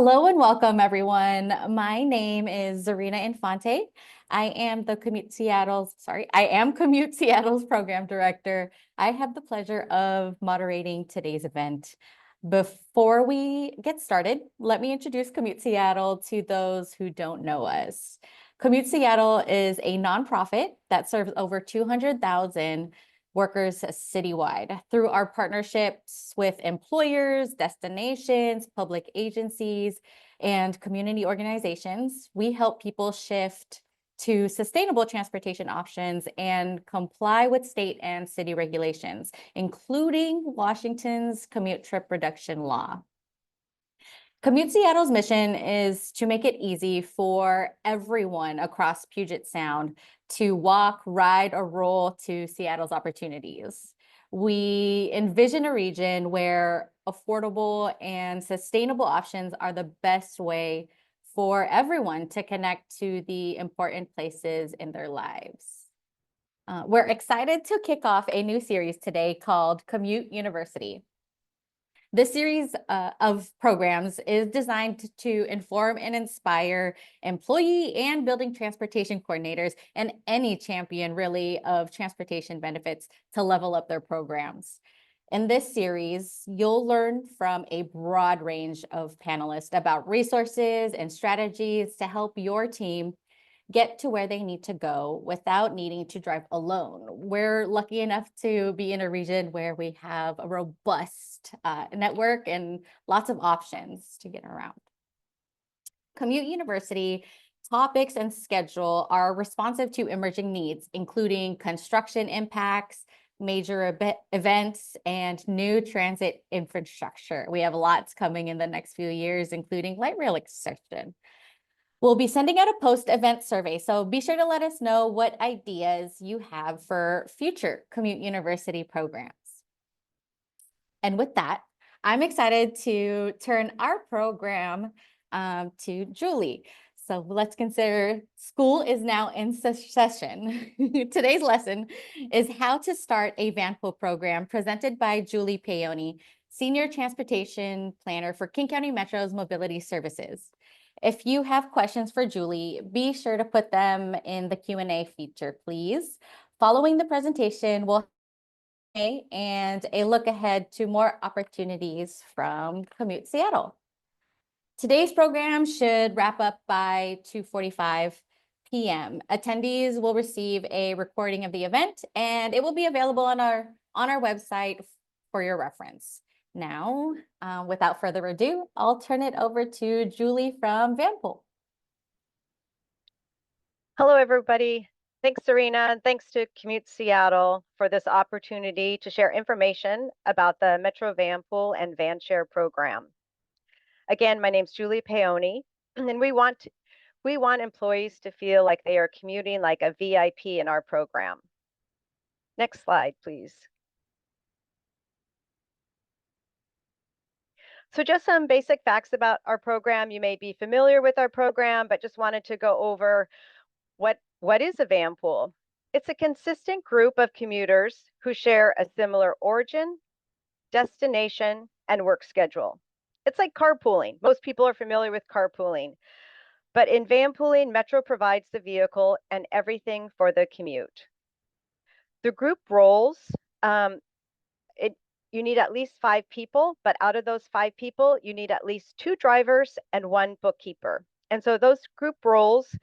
Hello and welcome, everyone. My name is Zarina Infante. I am Commute Seattle's program director. I have the pleasure of moderating today's event. Before we get started, let me introduce Commute Seattle to those who don't know us. Commute Seattle is a nonprofit that serves over 200,000 workers citywide. Through our partnerships with employers, destinations, public agencies, and community organizations, we help people shift to sustainable transportation options and comply with state and city regulations, including Washington's commute trip reduction law. Commute Seattle's mission is to make it easy for everyone across Puget Sound to walk, ride, or roll to Seattle's opportunities. We envision a region where affordable and sustainable options are the best way for everyone to connect to the important places in their lives. We're excited to kick off a new series today called Commute University. This series of programs is designed to inform and inspire employee and building transportation coordinators and any champion really of transportation benefits to level up their programs. In this series, you'll learn from a broad range of panelists about resources and strategies to help your team get to where they need to go without needing to drive alone. We're lucky enough to be in a region where we have a robust network and lots of options to get around. Commute University topics and schedule are responsive to emerging needs, including construction impacts, major events, and new transit infrastructure. We have lots coming in the next few years, including light rail extension. We'll be sending out a post-event survey, so be sure to let us know what ideas you have for future Commute University programs. And with that, I'm excited to turn our program to Julie. So let's consider school is now in session. Today's lesson is how to start a Vanpool program presented by Julie Peony, Senior Transportation Planner for King County Metro's Mobility Services. If you have questions for Julie, be sure to put them in the Q&A feature, please. Following the presentation, we'll have a look ahead to more opportunities from Commute Seattle. Today's program should wrap up by 2:45 p.m. Attendees will receive a recording of the event, and it will be available on our website for your reference. Now, without further ado, I'll turn it over to Julie from Vanpool. Hello, everybody. Thanks, Serena, and thanks to Commute Seattle for this opportunity to share information about the Metro Vanpool and Vanshare program. Again, my name's Julie Peony, and we want employees to feel like they are commuting like a VIP in our program. Next slide, please. So just some basic facts about our program. You may be familiar with our program, but just wanted to go over what is a Vanpool. It's a consistent group of commuters who share a similar origin, destination, and work schedule. It's like carpooling. Most people are familiar with carpooling. But in vanpooling, Metro provides the vehicle and everything for the commute. The group roles, you need at least 5 people, but out of those 5 people, you need at least 2 drivers and 1 bookkeeper. And so those group roles,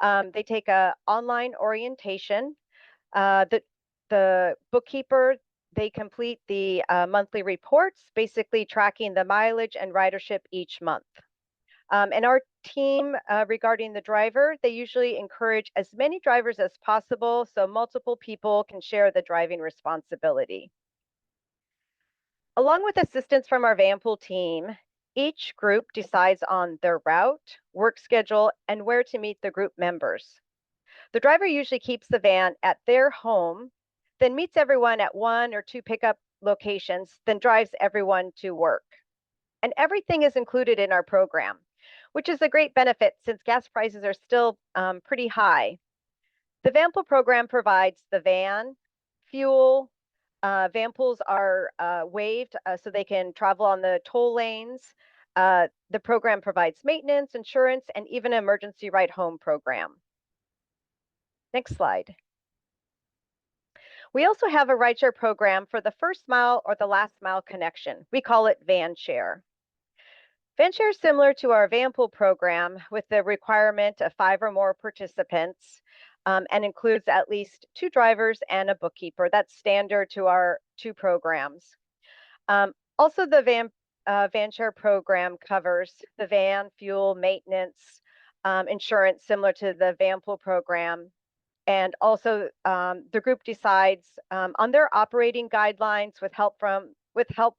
they take an online orientation. The bookkeeper, they complete the monthly reports, basically tracking the mileage and ridership each month. And our team, regarding the driver, they usually encourage as many drivers as possible so multiple people can share the driving responsibility. Along with assistance from our Vanpool team, each group decides on their route, work schedule, and where to meet the group members. The driver usually keeps the van at their home, then meets everyone at 1 or 2 pickup locations, then drives everyone to work. And everything is included in our program, which is a great benefit since gas prices are still pretty high. The Vanpool program provides the van, fuel. Vanpools are waived so they can travel on the toll lanes. The program provides maintenance, insurance, and even an emergency ride home program. Next slide. We also have a rideshare program for the first mile or the last mile connection. We call it Vanshare. Vanshare is similar to our Vanpool program with the requirement of 5 or more participants and includes at least 2 drivers and a bookkeeper. That's standard to our 2 programs. Also, the Vanshare program covers the van, fuel, maintenance, insurance, similar to the Vanpool program. And also, the group decides on their operating guidelines with help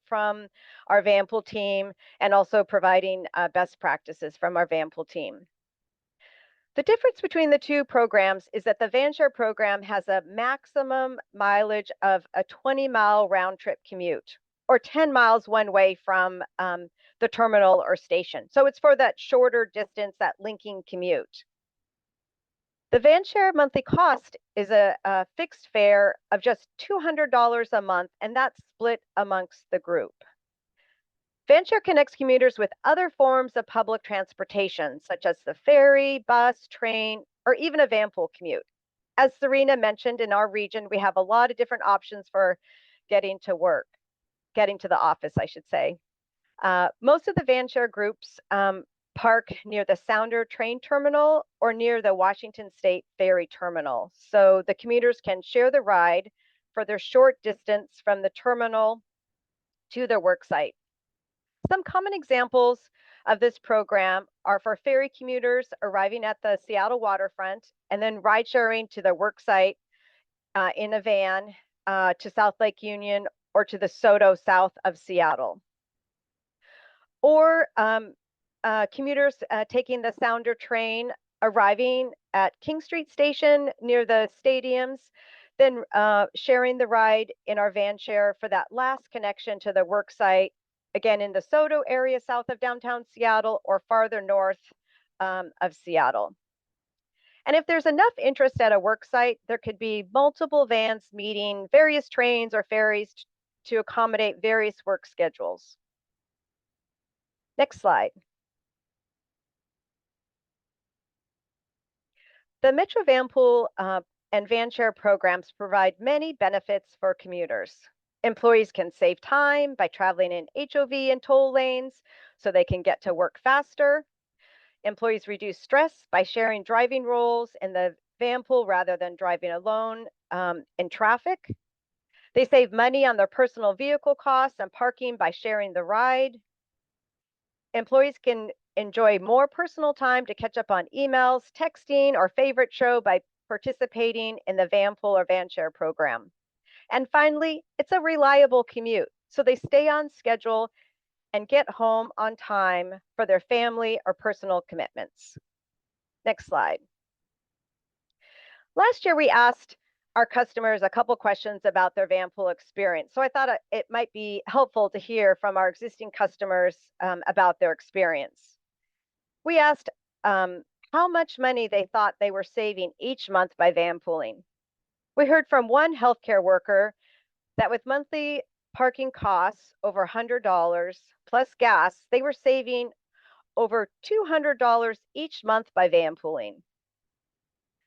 from our Vanpool team, and also providing best practices from our Vanpool team. The difference between the 2 programs is that the Vanshare program has a maximum mileage of a 20-mile round trip commute, or 10 miles one way from the terminal or station. So it's for that shorter distance, that linking commute. The Vanshare monthly cost is a fixed fare of just $200 a month, and that's split amongst the group. Vanshare connects commuters with other forms of public transportation, such as the ferry, bus, train, or even a Vanpool commute. As Serena mentioned, in our region, we have a lot of different options for getting to the office, I should say. Most of the Vanshare groups park near the Sounder train terminal or near the Washington State ferry terminal. So the commuters can share the ride for their short distance from the terminal to their work site. Some common examples of this program are for ferry commuters arriving at the Seattle waterfront and then ride sharing to their work site in a van to South Lake Union or to the Soto south of Seattle. Or commuters taking the Sounder train, arriving at King Street Station near the stadiums, then sharing the ride in our Vanshare for that last connection to the work site, again in the Soto area south of downtown Seattle or farther north of Seattle. And if there's enough interest at a work site, there could be multiple vans meeting various trains or ferries to accommodate various work schedules. Next slide. The Metro Vanpool and Vanshare programs provide many benefits for commuters. Employees can save time by traveling in HOV and toll lanes so they can get to work faster. Employees reduce stress by sharing driving roles in the Vanpool rather than driving alone in traffic. They save money on their personal vehicle costs and parking by sharing the ride. Employees can enjoy more personal time to catch up on emails, texting, or favorite show by participating in the Vanpool or Vanshare program. And finally, it's a reliable commute, so they stay on schedule and get home on time for their family or personal commitments. Next slide. Last year, we asked our customers a couple questions about their Vanpool experience. So I thought it might be helpful to hear from our existing customers about their experience. We asked how much money they thought they were saving each month by vanpooling. We heard from one healthcare worker that with monthly parking costs over $100 plus gas, they were saving over $200 each month by vanpooling.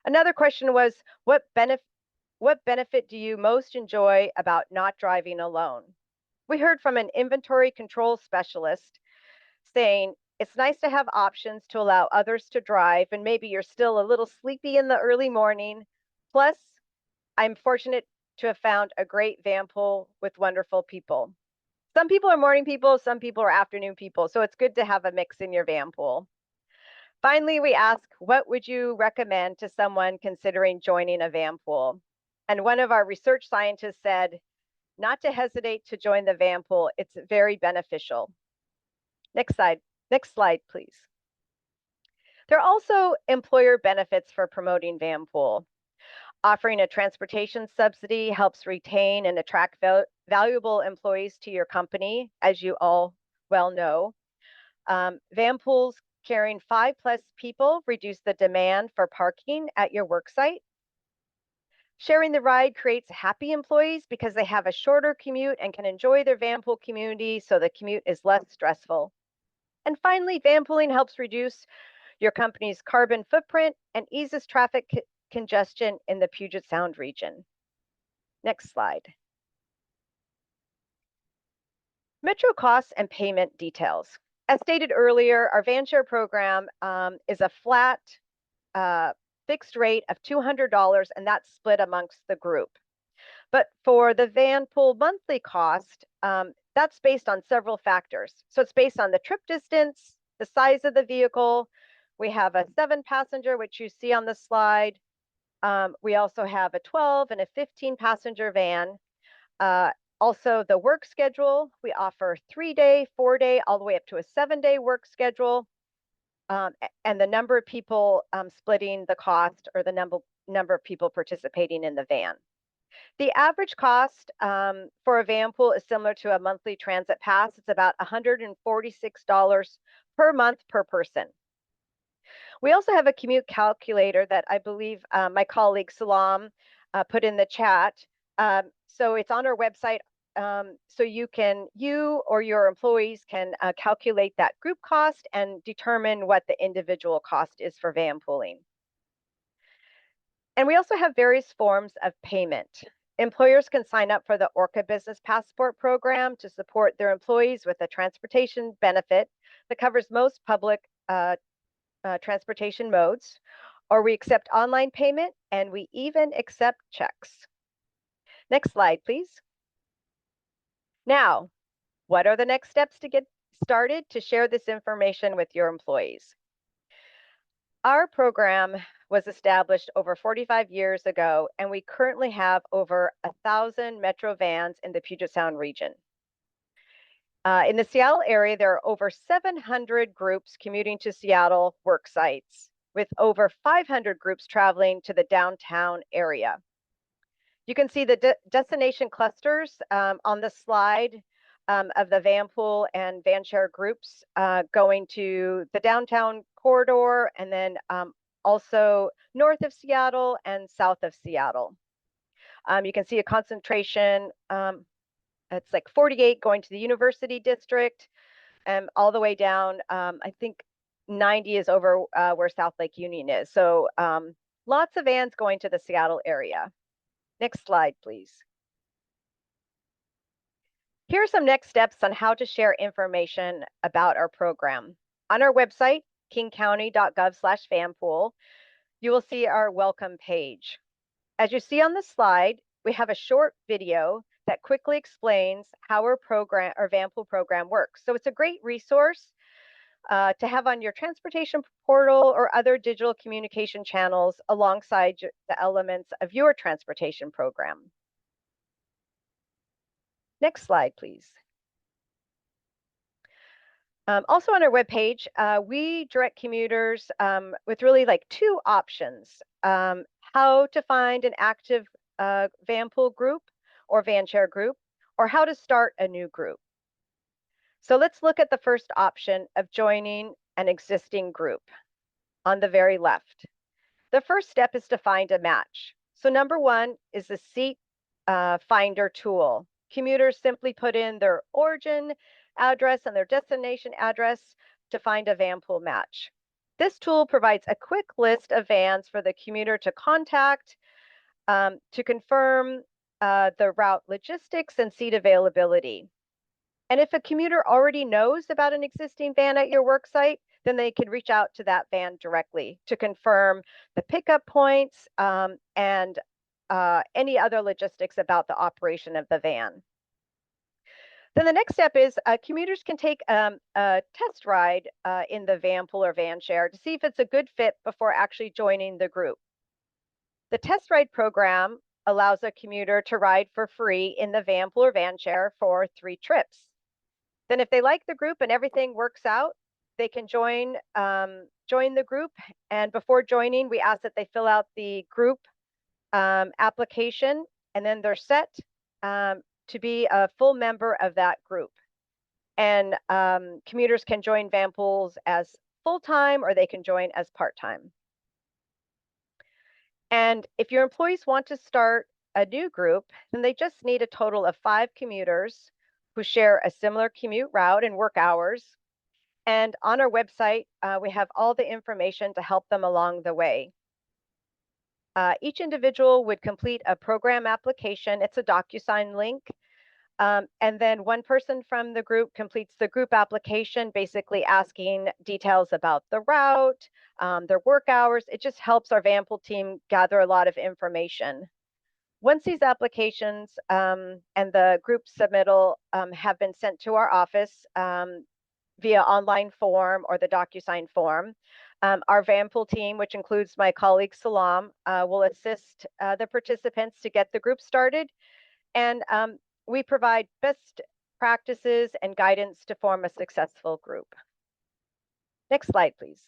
Another question was, what benefit do you most enjoy about not driving alone? We heard from an inventory control specialist saying, it's nice to have options to allow others to drive, and maybe you're still a little sleepy in the early morning. Plus, I'm fortunate to have found a great Vanpool with wonderful people. Some people are morning people, some people are afternoon people, so it's good to have a mix in your Vanpool. Finally, we ask, what would you recommend to someone considering joining a Vanpool? And one of our research scientists said, not to hesitate to join the Vanpool, it's very beneficial. Next slide, please. There are also employer benefits for promoting Vanpool. Offering a transportation subsidy helps retain and attract valuable employees to your company, as you all well know. Vanpools carrying 5+ people reduce the demand for parking at your work site. Sharing the ride creates happy employees because they have a shorter commute and can enjoy their Vanpool community, so the commute is less stressful. And finally, vanpooling helps reduce your company's carbon footprint and eases traffic congestion in the Puget Sound region. Next slide. Metro costs and payment details. As stated earlier, our Vanshare program is a flat fixed rate of $200, and that's split amongst the group. But for the Vanpool monthly cost, that's based on several factors. So it's based on the trip distance, the size of the vehicle. We have a 7-passenger, which you see on the slide. We also have a 12 and a 15-passenger van. Also, the work schedule, we offer 3-day, 4-day, all the way up to a 7-day work schedule. And the number of people splitting the cost, or the number of people participating in the van. The average cost for a Vanpool is similar to a monthly transit pass. It's about $146 per month per person. We also have a commute calculator that I believe my colleague Salam put in the chat. So it's on our website. So you or your employees can calculate that group cost and determine what the individual cost is for vanpooling. And we also have various forms of payment. Employers can sign up for the Orca Business Passport program to support their employees with a transportation benefit that covers most public transportation modes, or we accept online payment, and we even accept checks. Next slide, please. Now, what are the next steps to get started to share this information with your employees? Our program was established over 45 years ago, and we currently have over 1,000 Metro vans in the Puget Sound region. In the Seattle area, there are over 700 groups commuting to Seattle work sites, with over 500 groups traveling to the downtown area. You can see the destination clusters on the slide of the Vanpool and Vanshare groups going to the downtown corridor, and then also north of Seattle and south of Seattle. You can see a concentration, it's like 48 going to the University District, and all the way down, I think 90 is over where South Lake Union is. So lots of vans going to the Seattle area. Next slide, please. Here are some next steps on how to share information about our program. On our website, kingcounty.gov/vanpool, you will see our welcome page. As you see on the slide, we have a short video that quickly explains how our Vanpool program works. So it's a great resource to have on your transportation portal or other digital communication channels alongside the elements of your transportation program. Next slide, please. Also on our webpage, we direct commuters with really like 2 options: how to find an active Vanpool group or Vanshare group, or how to start a new group. So let's look at the first option of joining an existing group on the very left. The first step is to find a match. So number 1 is the seat finder tool. Commuters simply put in their origin address and their destination address to find a Vanpool match. This tool provides a quick list of vans for the commuter to contact to confirm the route logistics and seat availability. And if a commuter already knows about an existing van at your work site, then they can reach out to that van directly to confirm the pickup points and any other logistics about the operation of the van. Then the next step is commuters can take a test ride in the Vanpool or Vanshare to see if it's a good fit before actually joining the group. The test ride program allows a commuter to ride for free in the Vanpool or Vanshare for 3 trips. Then if they like the group and everything works out, they can join the group. And before joining, we ask that they fill out the group application, and then they're set to be a full member of that group. And commuters can join Vanpools as full-time, or they can join as part-time. And if your employees want to start a new group, then they just need a total of 5 commuters who share a similar commute route and work hours. And on our website, we have all the information to help them along the way. Each individual would complete a program application. It's a DocuSign link. And then one person from the group completes the group application, basically asking details about the route, their work hours. It just helps our Vanpool team gather a lot of information. Once these applications and the group submittal have been sent to our office via online form or the DocuSign form, our Vanpool team, which includes my colleague Salam, will assist the participants to get the group started. And we provide best practices and guidance to form a successful group. Next slide, please.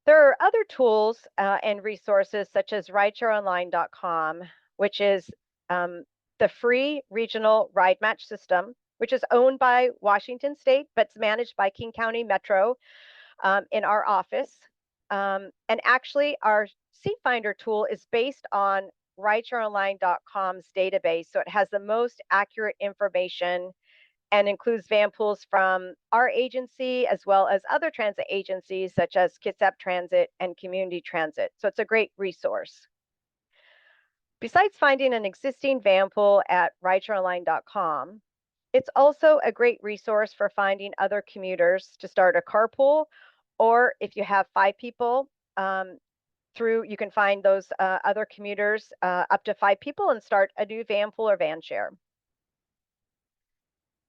There are other tools and resources such as rideshareonline.com, which is the free regional ride match system, which is owned by Washington State, but it's managed by King County Metro in our office. And actually, our seat finder tool is based on rideshareonline.com's database, so it has the most accurate information and includes Vanpools from our agency as well as other transit agencies such as Kitsap Transit and Community Transit. So it's a great resource. Besides finding an existing Vanpool at rideshareonline.com, it's also a great resource for finding other commuters to start a carpool, or if you have 5 people, you can find those other commuters up to 5 people and start a new Vanpool or Vanshare.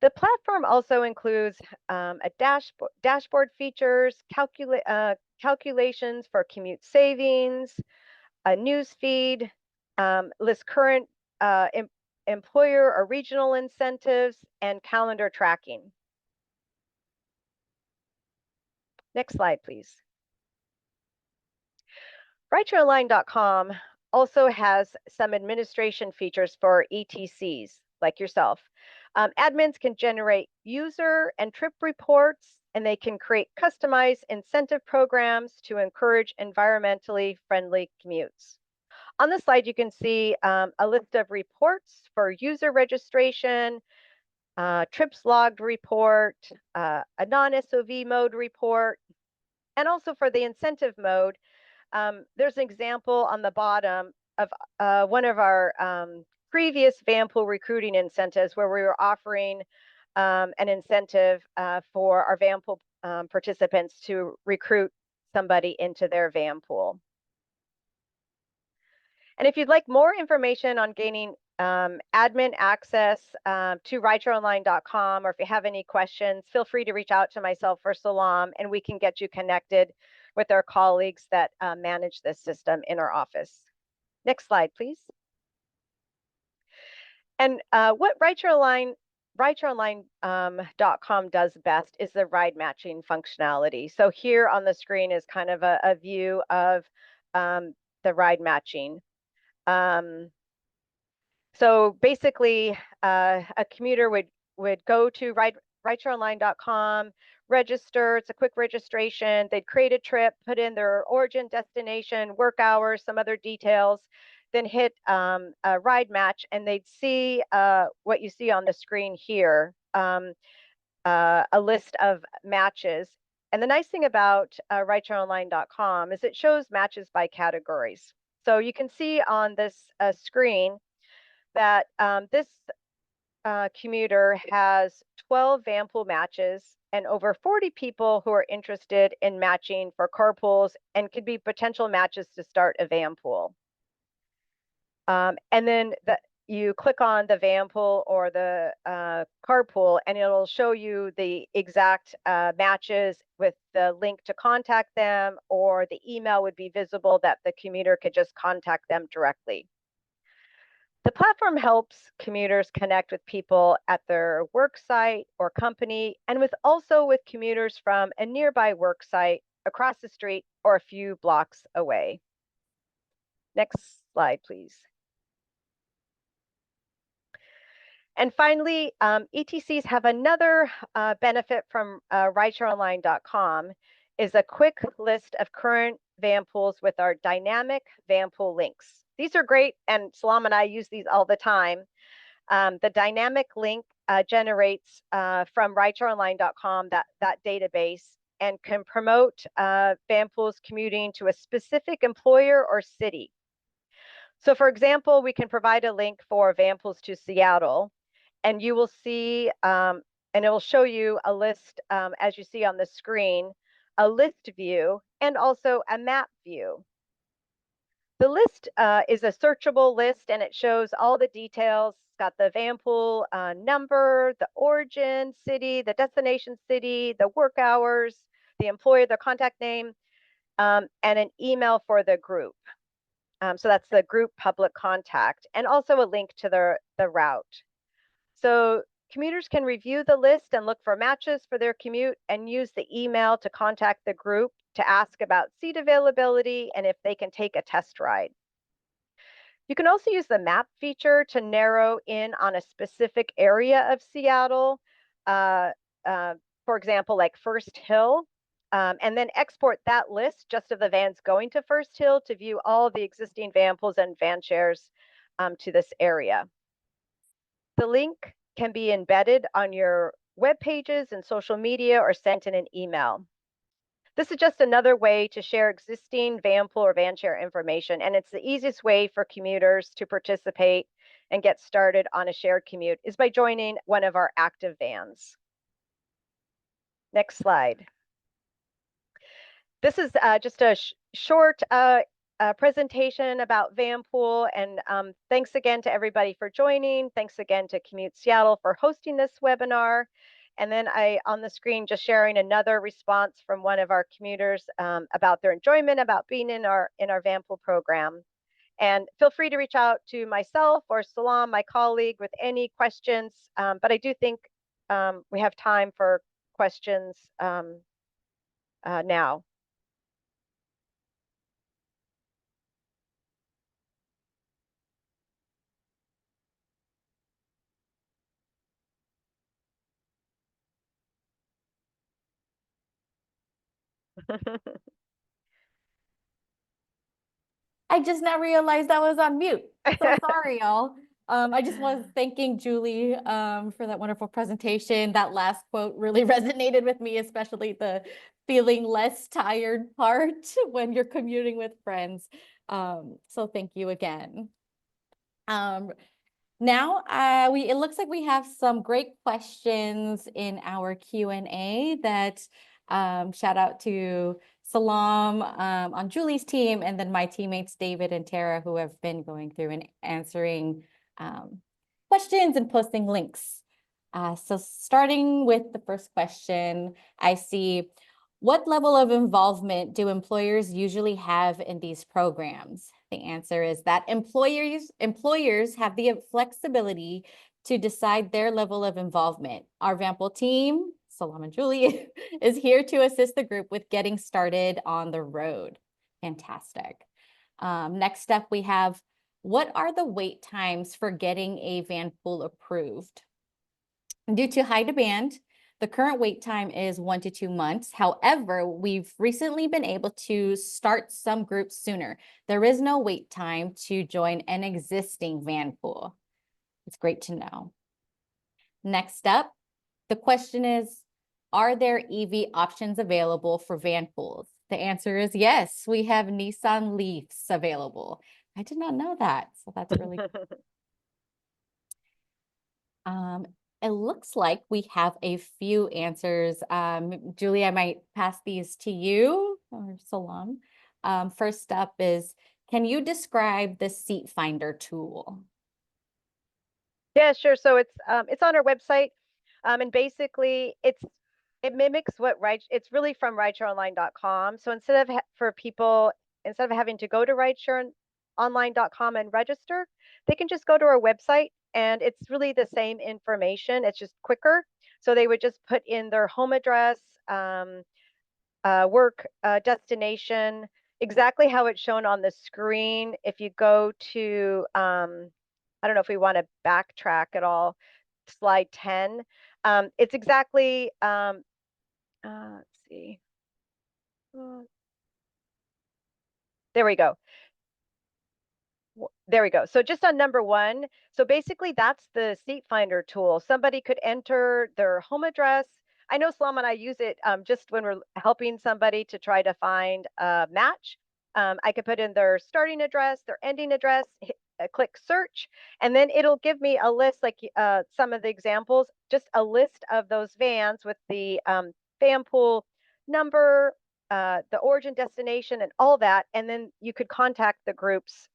The platform also includes a dashboard features, calculations for commute savings, a news feed, lists current employer or regional incentives, and calendar tracking. Next slide, please. Rideshareonline.com also has some administration features for ETCs like yourself. Admins can generate user and trip reports, and they can create customized incentive programs to encourage environmentally friendly commutes. On the slide, you can see a list of reports for user registration, trips logged report, a non-SOV mode report, and also for the incentive mode, there's an example on the bottom of one of our previous Vanpool recruiting incentives where we were offering an incentive for our Vanpool participants to recruit somebody into their Vanpool. And if you'd like more information on gaining admin access to rideshareonline.com, or if you have any questions, feel free to reach out to myself or Salam, and we can get you connected with our colleagues that manage this system in our office. Next slide, please. And what rideshareonline.com does best is the ride matching functionality. So here on the screen is kind of a view of the ride matching. So basically, a commuter would go to rideshareonline.com, register. It's a quick registration. They'd create a trip, put in their origin, destination, work hours, some other details, then hit a ride match, and they'd see what you see on the screen here, a list of matches. And the nice thing about rideshareonline.com is it shows matches by categories. So you can see on this screen that this commuter has 12 Vanpool matches and over 40 people who are interested in matching for carpools and could be potential matches to start a Vanpool. And then you click on the Vanpool or the carpool, and it'll show you the exact matches with the link to contact them, or the email would be visible that the commuter could just contact them directly. The platform helps commuters connect with people at their work site or company, and also with commuters from a nearby work site across the street or a few blocks away. Next slide, please. And finally, ETCs have another benefit from rideshareonline.com is a quick list of current Vanpools with our dynamic Vanpool links. These are great, and Salam and I use these all the time. The dynamic link generates from rideshareonline.com, that database, and can promote Vanpool's commuting to a specific employer or city. So for example, we can provide a link for Vanpools to Seattle, and you will see, and it will show you a list, as you see on the screen, a list view and also a map view. The list is a searchable list, and it shows all the details. It's got the Vanpool number, the origin city, the destination city, the work hours, the employer, the contact name, and an email for the group. So that's the group public contact, and also a link to the route. So commuters can review the list and look for matches for their commute and use the email to contact the group to ask about seat availability and if they can take a test ride. You can also use the map feature to narrow in on a specific area of Seattle, uh, for example, like First Hill, and then export that list just of the vans going to First Hill to view all of the existing Vanpools and van shares to this area. The link can be embedded on your web pages and social media or sent in an email. This is just another way to share existing Vanpool or VanShare information, and it's the easiest way for commuters to participate and get started on a shared commute is by joining one of our active vans. Next slide. This is just a short presentation about Vanpool, and thanks again to everybody for joining. Thanks again to Commute Seattle for hosting this webinar. And then on the screen, just sharing another response from one of our commuters about their enjoyment about being in our Vanpool program. And feel free to reach out to myself or Salam, my colleague, with any questions. But I do think we have time for questions now. I just now realized I was on mute. So sorry, y'all. I just was thanking Julie for that wonderful presentation. That last quote really resonated with me, especially the feeling less tired part when you're commuting with friends. So thank you again. Now, it looks like we have some great questions in our Q&A that shout out to Salam on Julie's team, and then my teammates David and Tara, who have been going through and answering questions and posting links. So starting with the first question, I see, what level of involvement do employers usually have in these programs? The answer is that employers have the flexibility to decide their level of involvement. Our Vanpool team, Salam and Julie, is here to assist the group with getting started on the road. Fantastic. Next up, we have, what are the wait times for getting a Vanpool approved? Due to high demand, the current wait time is 1 to 2 months. However, we've recently been able to start some groups sooner. There is no wait time to join an existing Vanpool. It's great to know. Next up, the question is, are there EV options available for Vanpools? The answer is yes. We have Nissan Leafs available. I did not know that, so that's really It looks like we have a few answers. Julie, I might pass these to you or Salam. First up is, can you describe the seat finder tool? Yeah, sure. So it's on our website, and basically it mimics what it's really from rideshareonline.com. So instead of having to go to rideshareonline.com and register, they can just go to our website, and it's really the same information. It's just quicker. So they would just put in their home address, work destination, exactly how it's shown on the screen. If you go to, I don't know if we want to backtrack at all, slide 10. It's exactly, let's see. There we go. There we go. So just on number one, so basically that's the seat finder tool. Somebody could enter their home address. I know Salam and I use it just when we're helping somebody to try to find a match. I could put in their starting address, their ending address, click search, and then it'll give me a list like some of the examples, just a list of those vans with the Vanpool number, the origin, destination, and all that. And then you could contact the groups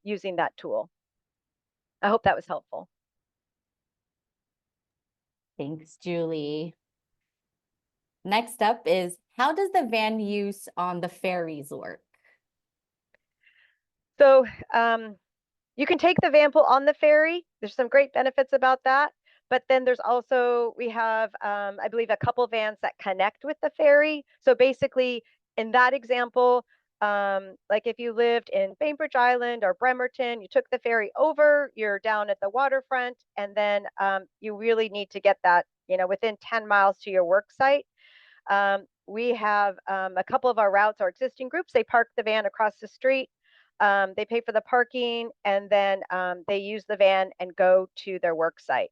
using that tool. I hope that was helpful. Thanks, Julie. Next up is, how does the van use on the ferries work? So you can take the Vanpool on the ferry. There's some great benefits about that. But then there's also, we have, I believe, a couple vans that connect with the ferry. So basically, in that example, like if you lived in Bainbridge Island or Bremerton, you took the ferry over, you're down at the waterfront, and then you really need to get that, within 10 miles to your work site. We have a couple of our routes, our existing groups, they park the van across the street. They pay for the parking, and then they use the van and go to their work site.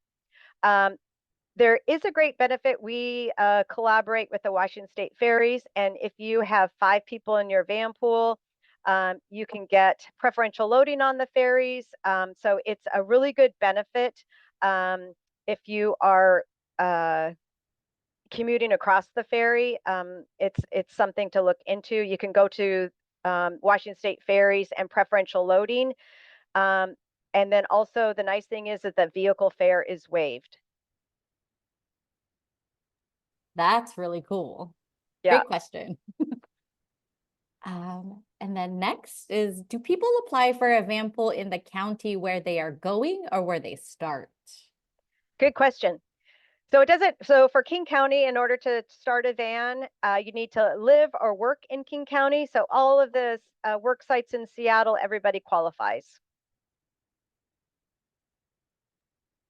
There is a great benefit. We collaborate with the Washington State Ferries, and if you have 5 people in your van pool, you can get preferential loading on the ferries. So it's a really good benefit if you are commuting across the ferry. It's something to look into. You can go to Washington State Ferries and preferential loading. And then also the nice thing is that the vehicle fare is waived. That's really cool. Yeah. Great question. And then next is, do people apply for a van pool in the county where they are going or where they start? Good question. So for King County, in order to start a van, you need to live or work in King County. So all of the work sites in Seattle, everybody qualifies.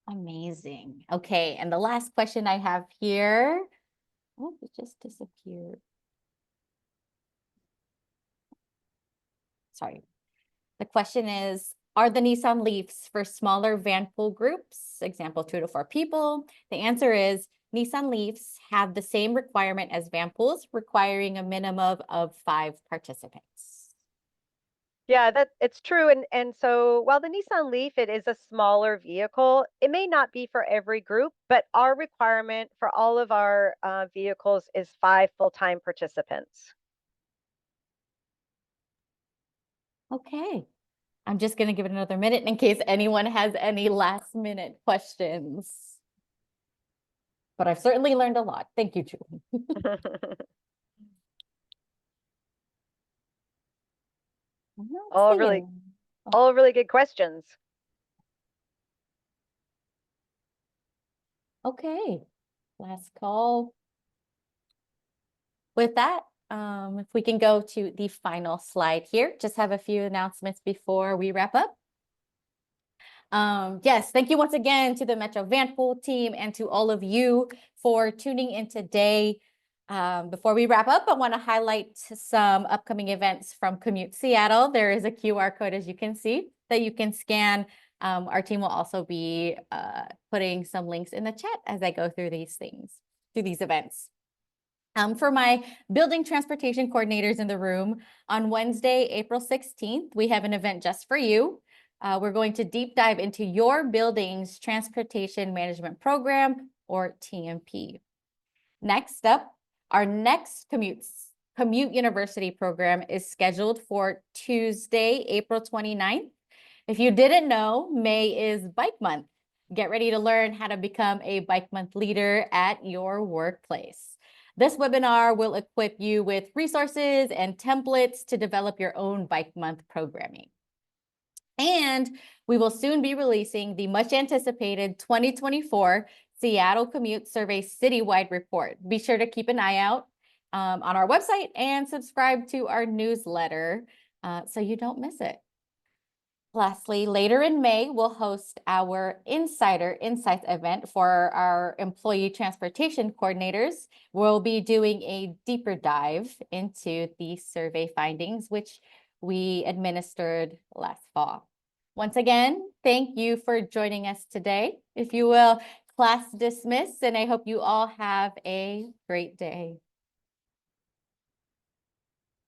Amazing. Okay, and the last question I have here, oh, it just disappeared. Sorry. The question is, are the Nissan Leafs for smaller Vanpool groups, example 2 to 4 people? The answer is Nissan Leafs have the same requirement as Vanpools, requiring a minimum of 5 participants. Yeah, it's true. And so while the Nissan Leaf, it is a smaller vehicle, it may not be for every group, but our requirement for all of our vehicles is 5 full-time participants. Okay. I'm just going to give it another minute in case anyone has any last minute questions. But I've certainly learned a lot. Thank you, Julie. All really good questions. Okay, last call. With that, if we can go to the final slide here, just have a few announcements before we wrap up. Yes, thank you once again to the Metro Vanpool team and to all of you for tuning in today. Before we wrap up, I want to highlight some upcoming events from Commute Seattle. There is a QR code, as you can see, that you can scan. Our team will also be putting some links in the chat as I go through these events. For my building transportation coordinators in the room, on Wednesday, April 16th, we have an event just for you. We're going to deep dive into your building's transportation management program, or TMP. Next up, our next Commute University program is scheduled for Tuesday, April 29th. If you didn't know, May is Bike Month. Get ready to learn how to become a Bike Month leader at your workplace. This webinar will equip you with resources and templates to develop your own Bike Month programming. And we will soon be releasing the much anticipated 2024 Seattle Commute Survey Citywide Report. Be sure to keep an eye out on our website and subscribe to our newsletter so you don't miss it. Lastly, later in May, we'll host our Insider Insights event for our employee transportation coordinators. We'll be doing a deeper dive into the survey findings, which we administered last fall. Once again, thank you for joining us today. If you will, class dismissed, and I hope you all have a great day.